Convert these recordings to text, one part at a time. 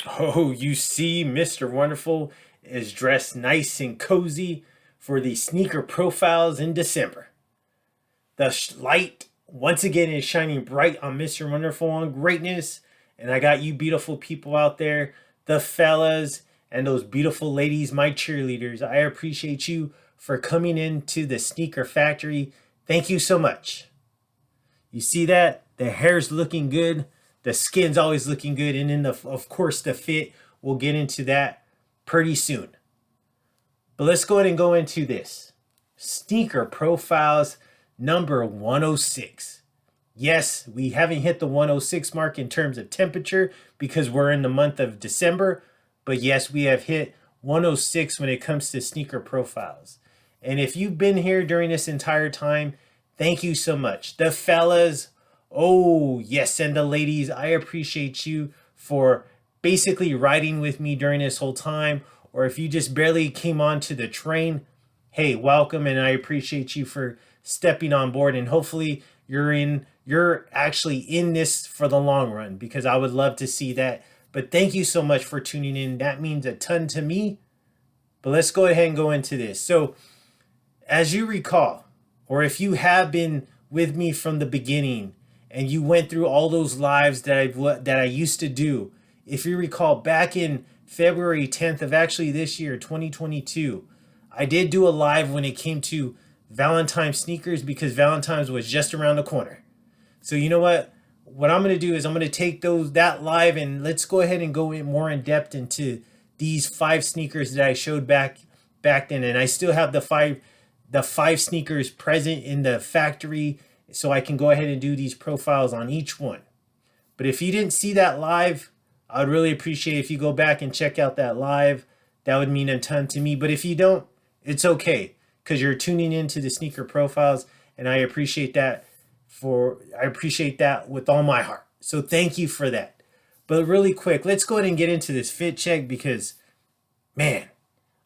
Oh, you see, Mr. Wonderful is dressed nice and cozy for the sneaker profiles in December. The light once again is shining bright on Mr. Wonderful on greatness. And I got you beautiful people out there, the fellas, and those beautiful ladies, my cheerleaders. I appreciate you for coming into the sneaker factory. Thank you so much. You see that? The hair's looking good. The skin's always looking good. And then, of course, the fit. We'll get into that pretty soon. But let's go ahead and go into this. Sneaker profiles number 106. Yes, we haven't hit the 106 mark in terms of temperature because we're in the month of December. But yes, we have hit 106 when it comes to sneaker profiles. And if you've been here during this entire time, thank you so much. The fellas, oh yes, and the ladies, I appreciate you for basically riding with me during this whole time. Or if you just barely came onto the train, hey, welcome, and I appreciate you for stepping on board. And hopefully you're actually in this for the long run because I would love to see that. But thank you so much for tuning in. That means a ton to me. But let's go ahead and go into this. So as you recall, or if you have been with me from the beginning and you went through all those lives that I used to do, if you recall back in February 10th of actually this year, 2022, I did do a live when it came to Valentine sneakers because Valentine's was just around the corner. So you know what? What I'm going to do is I'm going to take that live and let's go ahead and go in more in depth into these 5 sneakers that I showed back then. And I still have the five sneakers present in the factory so I can go ahead and do these profiles on each one. But if you didn't see that live, I would really appreciate if you go back and check out that live. That would mean a ton to me. But if you don't, it's okay because you're tuning into the sneaker profiles and I appreciate that with all my heart. So thank you for that. But really quick, let's go ahead and get into this fit check because, man,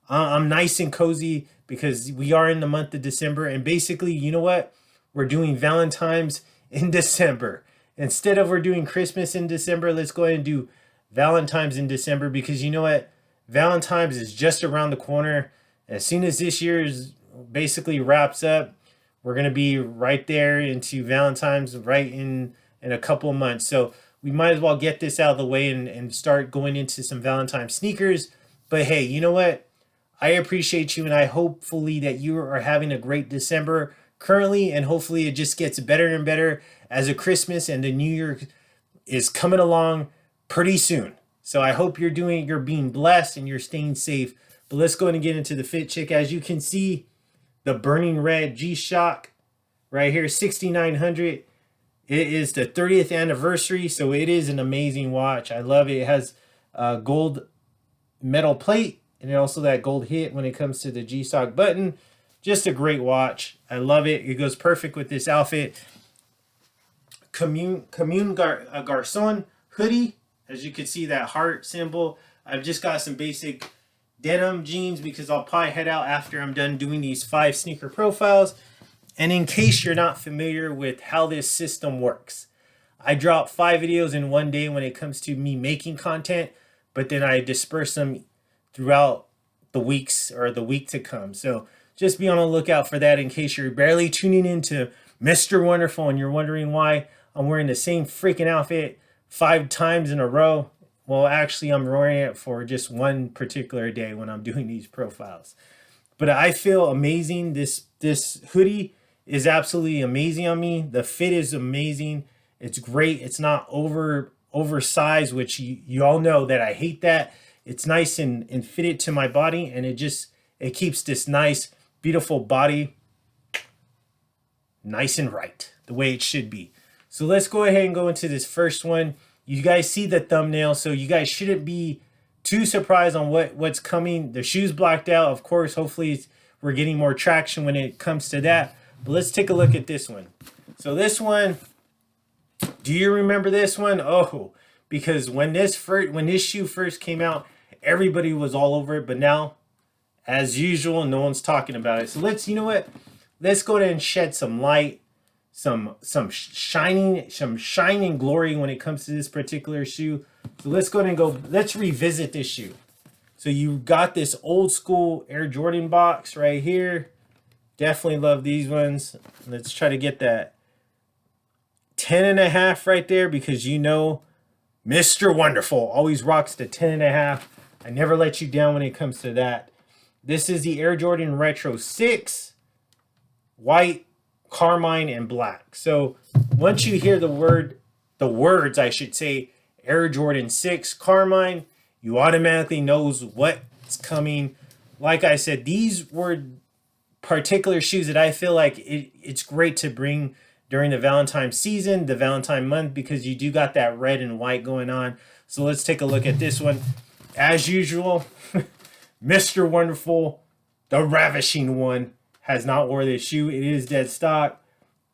I'm nice and cozy because we are in the month of December. And basically, you know what? We're doing Valentine's in December. Instead of we're doing Christmas in December, let's go ahead and do Valentine's in December because you know what? Valentine's is just around the corner. As soon as this year is basically wraps up, we're going to be right there into Valentine's right in a couple of months. So we might as well get this out of the way and start going into some Valentine sneakers. But hey, you know what? I appreciate you and I hopefully that you are having a great December currently and hopefully it just gets better and better as a Christmas and the New Year is coming along pretty soon. So I hope you're being blessed and you're staying safe. But let's go ahead and get into the fit check. As you can see, the burning red G-Shock right here, 6900. It is the 30th anniversary, so it is an amazing watch. I love it. It has a gold metal plate and also that gold hit when it comes to the G-Shock button. Just a great watch. I love it. It goes perfect with this outfit. Garçon hoodie. As you can see, that heart symbol. I've just got some basic denim jeans because I'll probably head out after I'm done doing these 5 sneaker profiles. And in case you're not familiar with how this system works, I drop 5 videos in one day when it comes to me making content, but then I disperse them throughout the weeks or the week to come. So just be on the lookout for that in case you're barely tuning into Mr. Wonderful and you're wondering why I'm wearing the same freaking outfit 5 times in a row. Well, actually, I'm wearing it for just one particular day when I'm doing these profiles. But I feel amazing. This hoodie is absolutely amazing on me. The fit is amazing. It's great. It's not oversized, which you all know that I hate that. It's nice and fitted to my body, and it keeps this nice, beautiful body nice and right, the way it should be. So let's go ahead and go into this first one. You guys see the thumbnail, so you guys shouldn't be too surprised on what's coming. The shoe's blacked out, of course. Hopefully we're getting more traction when it comes to that. But let's take a look at this one. So this one, do you remember this one? Oh, because when this shoe first came out, everybody was all over it. But now, as usual, no one's talking about it. So you know what? Let's go ahead and shed some light shining glory when it comes to this particular shoe. So let's go ahead and let's revisit this shoe. So you got this old school Air Jordan box right here. Definitely love these ones. Let's try to get that 10.5 right there, because you know Mr. Wonderful always rocks the 10.5. I never let you down when it comes to that. This is the Air Jordan Retro 6, white, carmine, and black. So once you hear the words, I should say, Air Jordan 6 carmine, you automatically knows what's coming. Like I said, these were particular shoes that I feel like it's great to bring during the Valentine season, the Valentine month, because you do got that red and white going on. So let's take a look at this one. As usual, Mr. Wonderful, the ravishing one, has not wore this shoe. It is dead stock.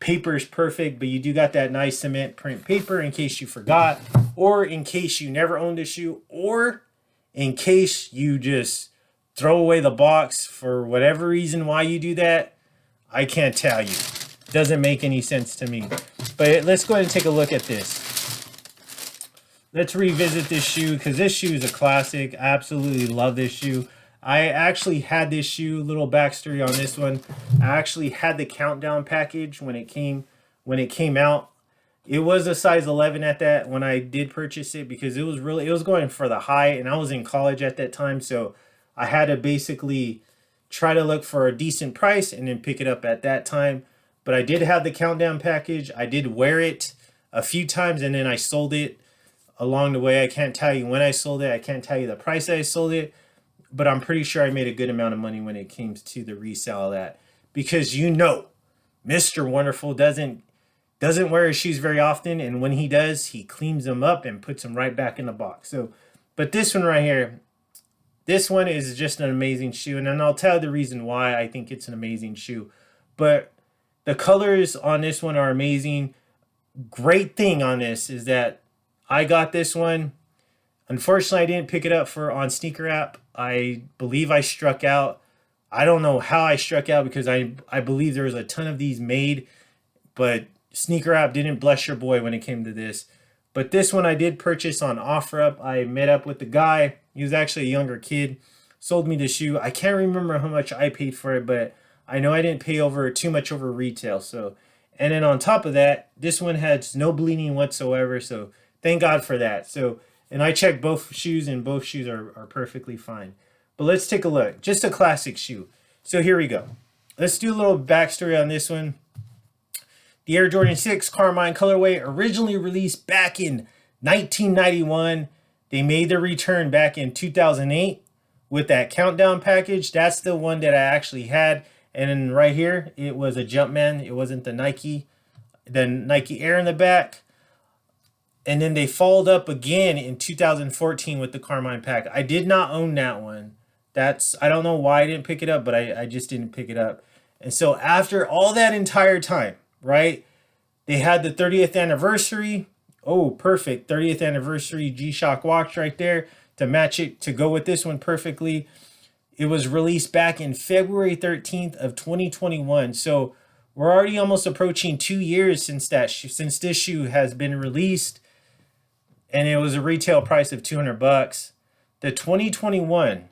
Paper is perfect, but you do got that nice cement print paper in case you forgot, or in case you never owned a shoe, or in case you just throw away the box for whatever reason why you do that. I can't tell you. Doesn't make any sense to me. But let's go ahead and take a look at this. Let's revisit this shoe, because this shoe is a classic. I absolutely love this shoe. I actually had this shoe, little backstory on this one. I actually had the countdown package when it came out. It was a size 11 at that when I did purchase it, because it was going for the high, and I was in college at that time, so I had to basically try to look for a decent price and then pick it up at that time. But I did have the countdown package. I did wear it a few times, and then I sold it along the way. I can't tell you when I sold it. I can't tell you the price I sold it, but I'm pretty sure I made a good amount of money when it came to the resale of that, because you know Mr. Wonderful doesn't wear his shoes very often, and when he does, he cleans them up and puts them right back in the box. So, but this one right here, this one is just an amazing shoe, and then I'll tell you the reason why I think it's an amazing shoe. But the colors on this one are amazing. Great thing on this is that I got this one. Unfortunately, I didn't pick it up on Sneaker App. I believe I struck out. I don't know how I struck out, because I believe there was a ton of these made, but Sneaker App didn't bless your boy when it came to this. But this one I did purchase on OfferUp. I met up with the guy. He was actually a younger kid. Sold me the shoe. I can't remember how much I paid for it, but I know I didn't pay too much over retail. So, and then on top of that, this one has no bleeding whatsoever. So thank God for that. So, and I checked both shoes, and both shoes are perfectly fine. But let's take a look. Just a classic shoe. So here we go. Let's do a little backstory on this one. The Air Jordan 6 Carmine colorway, originally released back in 1991. They made their return back in 2008 with that countdown package. That's the one that I actually had. And then right here, it was a Jumpman. It wasn't the Nike Air in the back. And then they followed up again in 2014 with the Carmine pack. I did not own that one. I don't know why I didn't pick it up, but I just didn't pick it up. And so after all that entire time, right, they had the 30th anniversary. Oh, perfect. 30th anniversary G-Shock watch right there to match it, to go with this one perfectly. It was released back in February 13th of 2021. So we're already almost approaching 2 years since this shoe has been released, and it was a retail price of $200. The 2021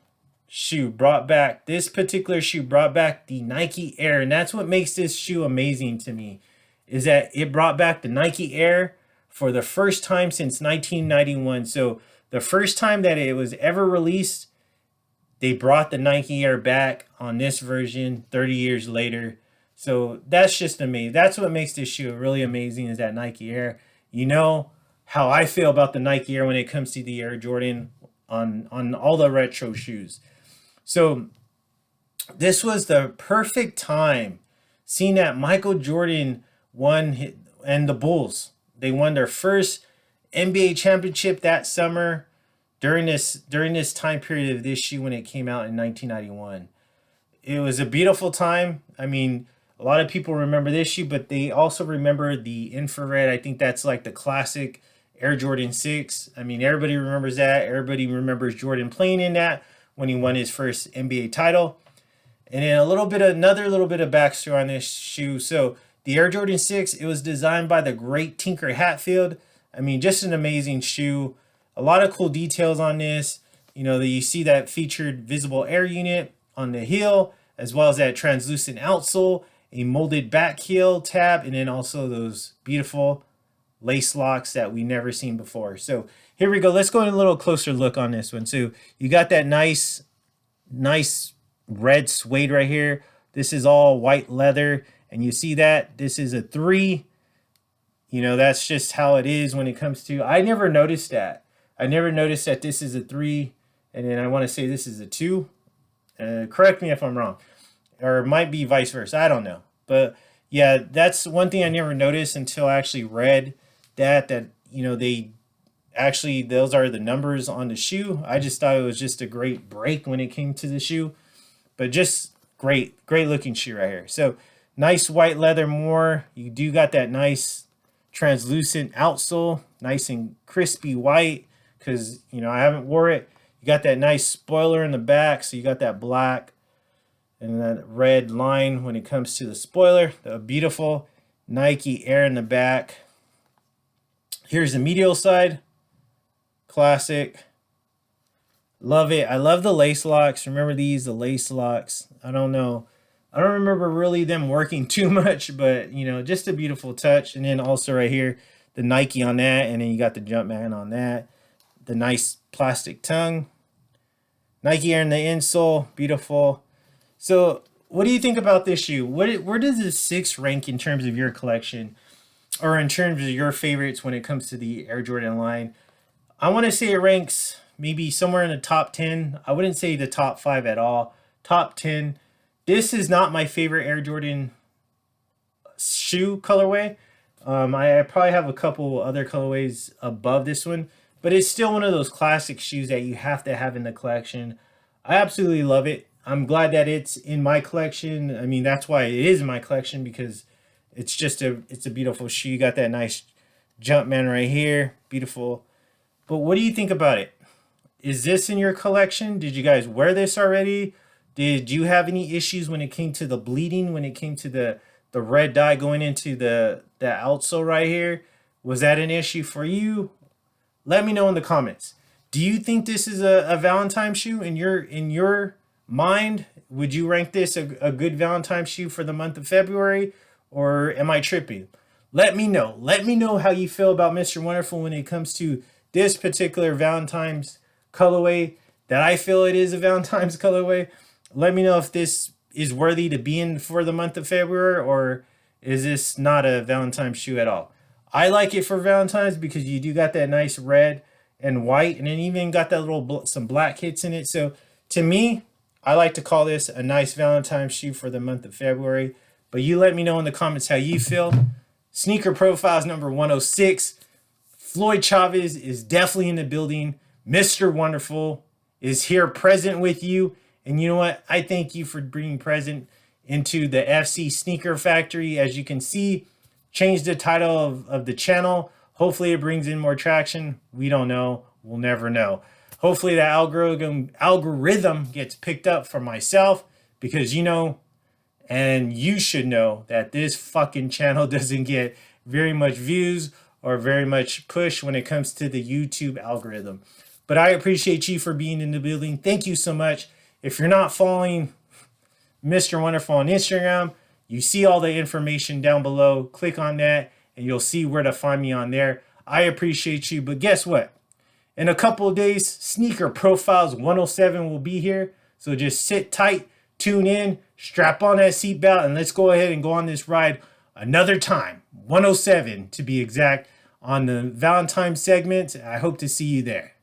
shoe this particular shoe brought back the Nike Air, and that's what makes this shoe amazing to me, is that it brought back the Nike Air for the first time since 1991. So the first time that it was ever released, they brought the Nike Air back on this version 30 years later. So that's just amazing. That's what makes this shoe really amazing, is that Nike Air. You know how I feel about the Nike Air when it comes to the Air Jordan on all the retro shoes. So this was the perfect time, seeing that Michael Jordan won, and the Bulls, they won their first NBA championship that summer during this time period of this shoe when it came out in 1991. It was a beautiful time. I mean, a lot of people remember this shoe, but they also remember the infrared. I think that's like the classic Air Jordan 6. I mean, everybody remembers that. Everybody remembers Jordan playing in that when he won his first NBA title. And then another little bit of backstory on this shoe. So The Air Jordan 6, it was designed by the great Tinker Hatfield. I mean, just an amazing shoe. A lot of cool details on this. You know, you see that featured visible air unit on the heel, as well as that translucent outsole, a molded back heel tab, and then also those beautiful lace locks that we never seen before. So here we go. Let's go in a little closer look on this one. So you got that nice red suede right here. This is all white leather, and you see that this is a 3. You know, that's just how it is when it comes to, I never noticed that. I never noticed that this is a 3, and then I want to say this is a 2. Correct me if I'm wrong, or it might be vice versa. I don't know. But yeah, that's one thing I never noticed until I actually read that, you know, they actually, those are the numbers on the shoe. I just thought it was just a great break when it came to the shoe, but just great looking shoe right here. So nice white leather more. You do got that nice translucent outsole, nice and crispy white, because, you know, I haven't wore it. You got that nice spoiler in the back, so you got that black and that red line when it comes to the spoiler. The beautiful Nike Air in the back. Here's the medial side. Classic. Love it. I love the lace locks. Remember these, the lace locks. I don't know. I don't remember really them working too much, but, you know, just a beautiful touch. And then also right here, the Nike on that, and then you got the Jumpman on that. The nice plastic tongue. Nike Air in the insole. Beautiful. So what do you think about this shoe? Where does this 6 rank in terms of your collection, or in terms of your favorites when it comes to the Air Jordan line? I want to say it ranks maybe somewhere in the top 10. I wouldn't say the top 5 at all. Top 10. This is not my favorite Air Jordan shoe colorway. I probably have a couple other colorways above this one, but it's still one of those classic shoes that you have to have in the collection. I absolutely love it. I'm glad that it's in my collection. I mean, that's why it is in my collection, because it's just it's a beautiful shoe. You got that nice Jumpman right here. Beautiful. But what do you think about it? Is this in your collection? Did you guys wear this already? Did you have any issues when it came to the bleeding, when it came to the red dye going into the outsole right here? Was that an issue for you? Let me know in the comments. Do you think this is a Valentine shoe in your mind? Would you rank this a good Valentine shoe for the month of February, or am I tripping? Let me know. Let me know how you feel about Mr. Wonderful when it comes to this particular Valentine's colorway, that I feel it is a Valentine's colorway. Let me know if this is worthy to be in for the month of February, or is this not a Valentine's shoe at all? I like it for Valentine's because you do got that nice red and white, and then even got that little some black hits in it. So to me, I like to call this a nice Valentine's shoe for the month of February. But you let me know in the comments how you feel. Sneaker Profiles number 106. Floyd Chavez is definitely in the building. Mr. Wonderful is here present with you. And you know what? I thank you for bringing present into the FC Sneaker Factory. As you can see, changed the title of the channel. Hopefully it brings in more traction. We don't know. We'll never know. Hopefully that algorithm gets picked up for myself, because you know, and you should know, that this fucking channel doesn't get very much views or very much push when it comes to the YouTube algorithm. But I appreciate you for being in the building. Thank you so much. If you're not following Mr. Wonderful on Instagram, you see all the information down below. Click on that and you'll see where to find me on there. I appreciate you. But guess what? In a couple of days, Sneaker Profiles 107 will be here. So just sit tight, tune in, strap on that seatbelt, and let's go ahead and go on this ride another time. 107 to be exact, on the Valentine segment. I hope to see you there.